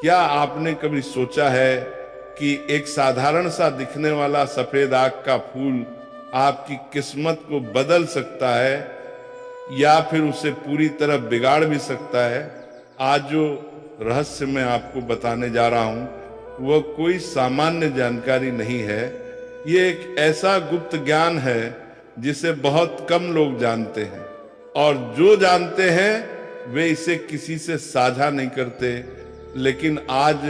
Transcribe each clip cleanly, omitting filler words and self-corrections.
क्या आपने कभी सोचा है कि एक साधारण सा दिखने वाला सफेद आग का फूल आपकी किस्मत को बदल सकता है या फिर उसे पूरी तरह बिगाड़ भी सकता है? आज जो रहस्य मैं आपको बताने जा रहा हूं वह कोई सामान्य जानकारी नहीं है। ये एक ऐसा गुप्त ज्ञान है जिसे बहुत कम लोग जानते हैं, और जो जानते हैं वे इसे किसी से साझा नहीं करते। लेकिन आज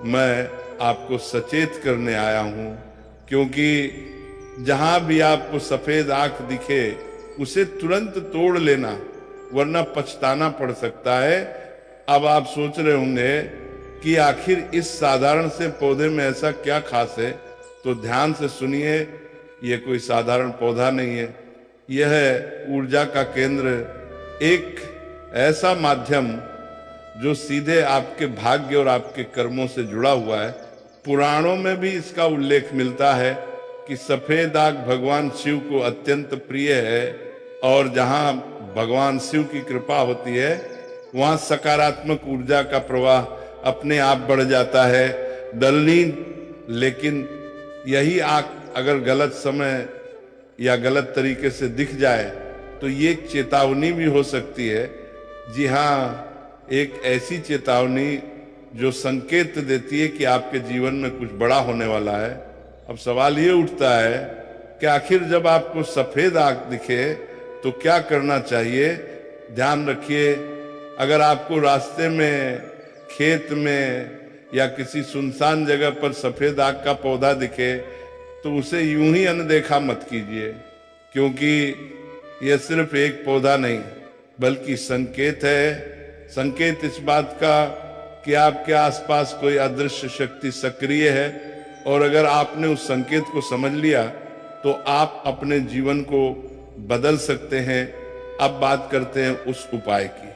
मैं आपको सचेत करने आया हूं, क्योंकि जहां भी आपको सफेद आंख दिखे उसे तुरंत तोड़ लेना, वरना पछताना पड़ सकता है। अब आप सोच रहे होंगे कि आखिर इस साधारण से पौधे में ऐसा क्या खास है, तो ध्यान से सुनिए। यह कोई साधारण पौधा नहीं है, यह है ऊर्जा का केंद्र, एक ऐसा माध्यम जो सीधे आपके भाग्य और आपके कर्मों से जुड़ा हुआ है। पुराणों में भी इसका उल्लेख मिलता है कि सफेद आग भगवान शिव को अत्यंत प्रिय है, और जहां भगवान शिव की कृपा होती है वहां सकारात्मक ऊर्जा का प्रवाह अपने आप बढ़ जाता है। दलनील, लेकिन यही आग अगर गलत समय या गलत तरीके से दिख जाए तो ये एक चेतावनी भी हो सकती है। जी हाँ, एक ऐसी चेतावनी जो संकेत देती है कि आपके जीवन में कुछ बड़ा होने वाला है। अब सवाल ये उठता है कि आखिर जब आपको सफेद आग दिखे तो क्या करना चाहिए? ध्यान रखिए, अगर आपको रास्ते में, खेत में या किसी सुनसान जगह पर सफेद आग का पौधा दिखे तो उसे यूं ही अनदेखा मत कीजिए, क्योंकि यह सिर्फ एक पौधा नहीं बल्कि संकेत है। संकेत इस बात का कि आपके आसपास कोई अदृश्य शक्ति सक्रिय है, और अगर आपने उस संकेत को समझ लिया तो आप अपने जीवन को बदल सकते हैं। अब बात करते हैं उस उपाय की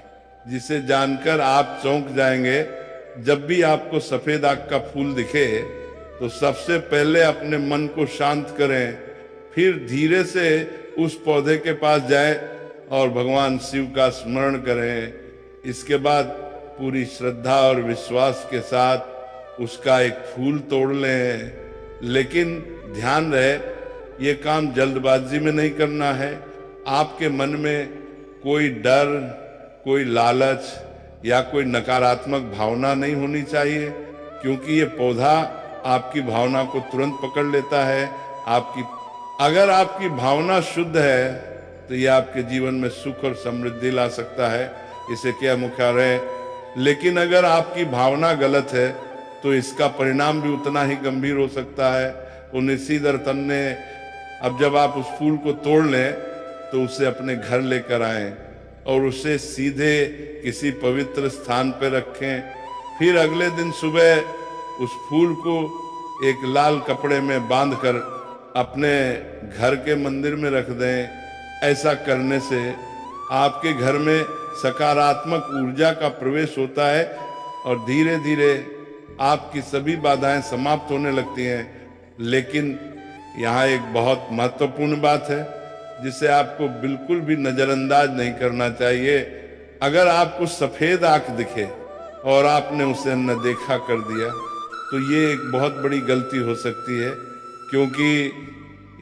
जिसे जानकर आप चौंक जाएंगे। जब भी आपको सफेद आग का फूल दिखे तो सबसे पहले अपने मन को शांत करें, फिर धीरे से उस पौधे के पास जाएं और भगवान शिव का स्मरण करें। इसके बाद पूरी श्रद्धा और विश्वास के साथ उसका एक फूल तोड़ लें। लेकिन ध्यान रहे, ये काम जल्दबाजी में नहीं करना है। आपके मन में कोई डर, कोई लालच या कोई नकारात्मक भावना नहीं होनी चाहिए, क्योंकि ये पौधा आपकी भावना को तुरंत पकड़ लेता है। अगर आपकी भावना शुद्ध है तो ये आपके जीवन में सुख और समृद्धि ला सकता है, इसे क्या मुख्य रहे। लेकिन अगर आपकी भावना गलत है तो इसका परिणाम भी उतना ही गंभीर हो सकता है। उन्नीसीधर तन्ने, अब जब आप उस फूल को तोड़ लें तो उसे अपने घर लेकर आएं और उसे सीधे किसी पवित्र स्थान पर रखें। फिर अगले दिन सुबह उस फूल को एक लाल कपड़े में बांधकर अपने घर के मंदिर में रख दें। ऐसा करने से आपके घर में सकारात्मक ऊर्जा का प्रवेश होता है और धीरे धीरे आपकी सभी बाधाएं समाप्त होने लगती हैं। लेकिन यहाँ एक बहुत महत्वपूर्ण बात है जिसे आपको बिल्कुल भी नजरअंदाज नहीं करना चाहिए। अगर आपको सफेद आंख दिखे और आपने उसे अनदेखा कर दिया तो ये एक बहुत बड़ी गलती हो सकती है, क्योंकि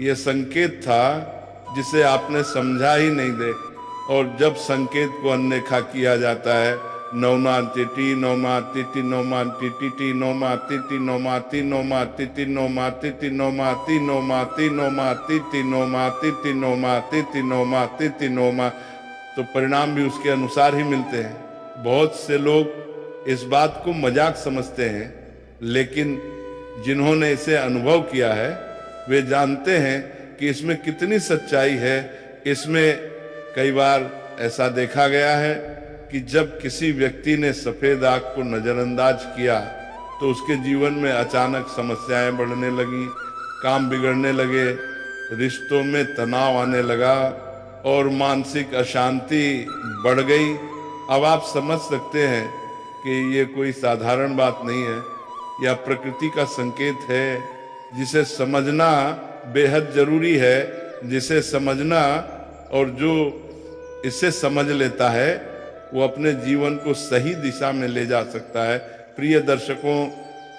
ये संकेत था जिसे आपने समझा ही नहीं दे। और जब संकेत को अनदेखा किया जाता है, नौमा तिटी नौमा तिटी नौमा टिटी नौमा तिटी नौमा ती नौमा तिटी नौमा तिटी नौमा ती नौमा ती नौमा तिटी नौमा तिटी नौमा तिटी नौमा तिटी नौमा, तो परिणाम भी उसके अनुसार ही मिलते हैं। बहुत से लोग इस बात को मजाक समझते हैं, लेकिन जिन्होंने इसे अनुभव किया है वे जानते हैं कि इसमें कितनी सच्चाई है। इसमें कई बार ऐसा देखा गया है कि जब किसी व्यक्ति ने सफेद आग को नजरअंदाज किया तो उसके जीवन में अचानक समस्याएं बढ़ने लगी, काम बिगड़ने लगे, रिश्तों में तनाव आने लगा और मानसिक अशांति बढ़ गई। अब आप समझ सकते हैं कि ये कोई साधारण बात नहीं है, यह प्रकृति का संकेत है जिसे समझना बेहद जरूरी है। जिसे समझना, और जो इसे समझ लेता है वो अपने जीवन को सही दिशा में ले जा सकता है। प्रिय दर्शकों,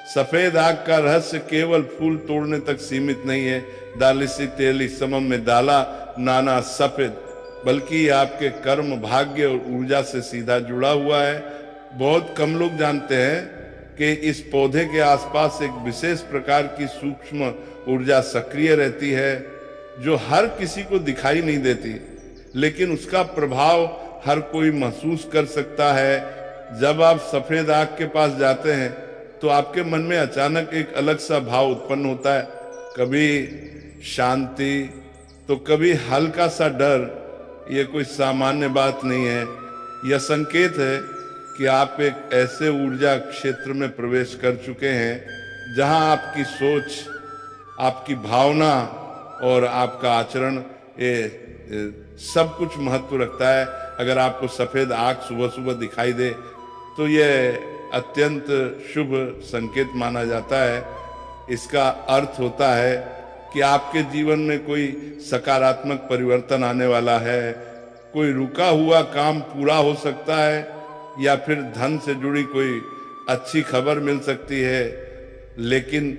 सफेद आग का रहस्य केवल फूल तोड़ने तक सीमित नहीं है। दालिसी तेली समम में दाला नाना सफेद, बल्कि ये आपके कर्म, भाग्य और ऊर्जा से सीधा जुड़ा हुआ है। बहुत कम लोग जानते हैं कि इस पौधे के आसपास एक विशेष प्रकार की सूक्ष्म ऊर्जा सक्रिय रहती है जो हर किसी को दिखाई नहीं देती, लेकिन उसका प्रभाव हर कोई महसूस कर सकता है। जब आप सफेद आग के पास जाते हैं तो आपके मन में अचानक एक अलग सा भाव उत्पन्न होता है, कभी शांति तो कभी हल्का सा डर। ये कोई सामान्य बात नहीं है, यह संकेत है कि आप एक ऐसे ऊर्जा क्षेत्र में प्रवेश कर चुके हैं जहां आपकी सोच, आपकी भावना और आपका आचरण ये सब कुछ महत्व रखता है। अगर आपको सफेद आग सुबह सुबह दिखाई दे तो यह अत्यंत शुभ संकेत माना जाता है। इसका अर्थ होता है कि आपके जीवन में कोई सकारात्मक परिवर्तन आने वाला है, कोई रुका हुआ काम पूरा हो सकता है या फिर धन से जुड़ी कोई अच्छी खबर मिल सकती है। लेकिन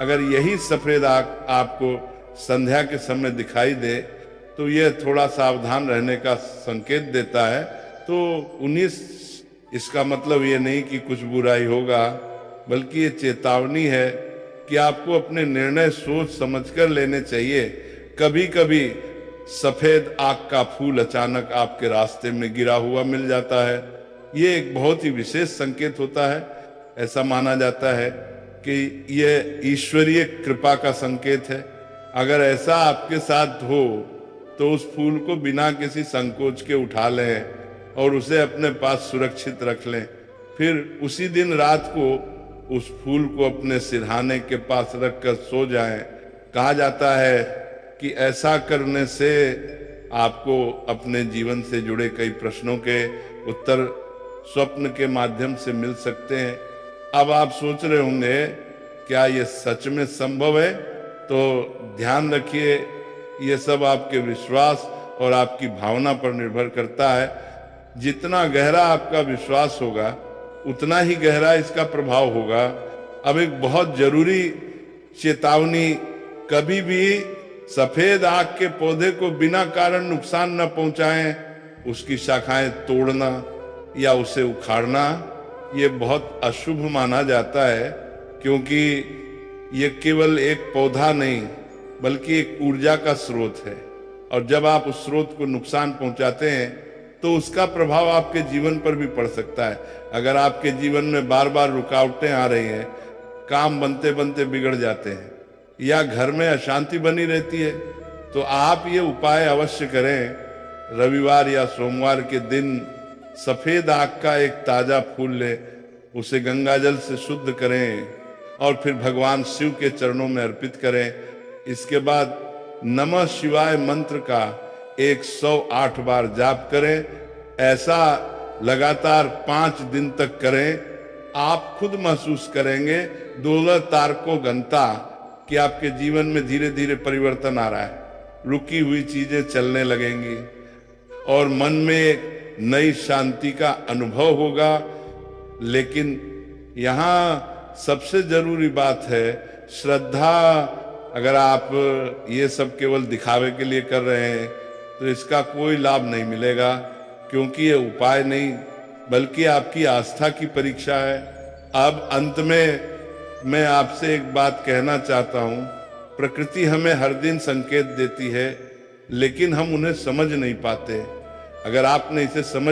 अगर यही सफेद आग आपको संध्या के समय दिखाई दे तो यह थोड़ा सावधान रहने का संकेत देता है। तो 19 इसका मतलब ये नहीं कि कुछ बुराई होगा, बल्कि ये चेतावनी है कि आपको अपने निर्णय सोच समझकर लेने चाहिए। कभी कभी सफेद आग का फूल अचानक आपके रास्ते में गिरा हुआ मिल जाता है। ये एक बहुत ही विशेष संकेत होता है। ऐसा माना जाता है कि यह ईश्वरीय कृपा का संकेत है। अगर ऐसा आपके साथ हो तो उस फूल को बिना किसी संकोच के उठा लें और उसे अपने पास सुरक्षित रख लें। फिर उसी दिन रात को उस फूल को अपने सिरहाने के पास रखकर सो जाएं। कहा जाता है कि ऐसा करने से आपको अपने जीवन से जुड़े कई प्रश्नों के उत्तर स्वप्न के माध्यम से मिल सकते हैं। अब आप सोच रहे होंगे क्या ये सच में संभव है? तो ध्यान रखिए, ये सब आपके विश्वास और आपकी भावना पर निर्भर करता है। जितना गहरा आपका विश्वास होगा उतना ही गहरा इसका प्रभाव होगा। अब एक बहुत जरूरी चेतावनी, कभी भी सफेद आग के पौधे को बिना कारण नुकसान न पहुंचाएं। उसकी शाखाएं तोड़ना या उसे उखाड़ना ये बहुत अशुभ माना जाता है, क्योंकि ये केवल एक पौधा नहीं बल्कि एक ऊर्जा का स्रोत है। और जब आप उस स्रोत को नुकसान पहुंचाते हैं तो उसका प्रभाव आपके जीवन पर भी पड़ सकता है। अगर आपके जीवन में बार बार रुकावटें आ रही हैं, काम बनते बनते बिगड़ जाते हैं या घर में अशांति बनी रहती है, तो आप ये उपाय अवश्य करें। रविवार या सोमवार के दिन सफेद आग का एक ताजा फूल लें, उसे गंगाजल से शुद्ध करें और फिर भगवान शिव के चरणों में अर्पित करें। इसके बाद नमः शिवाय मंत्र का 108 बार जाप करें। ऐसा लगातार 5 दिन तक करें। आप खुद महसूस करेंगे दोलह तारको घंटा कि आपके जीवन में धीरे धीरे परिवर्तन आ रहा है। रुकी हुई चीजें चलने लगेंगी और मन में एक नई शांति का अनुभव होगा। लेकिन यहाँ सबसे जरूरी बात है श्रद्धा। अगर आप ये सब केवल दिखावे के लिए कर रहे हैं तो इसका कोई लाभ नहीं मिलेगा, क्योंकि ये उपाय नहीं बल्कि आपकी आस्था की परीक्षा है। अब अंत में मैं आपसे एक बात कहना चाहता हूँ। प्रकृति हमें हर दिन संकेत देती है, लेकिन हम उन्हें समझ नहीं पाते। अगर आपने इसे समझ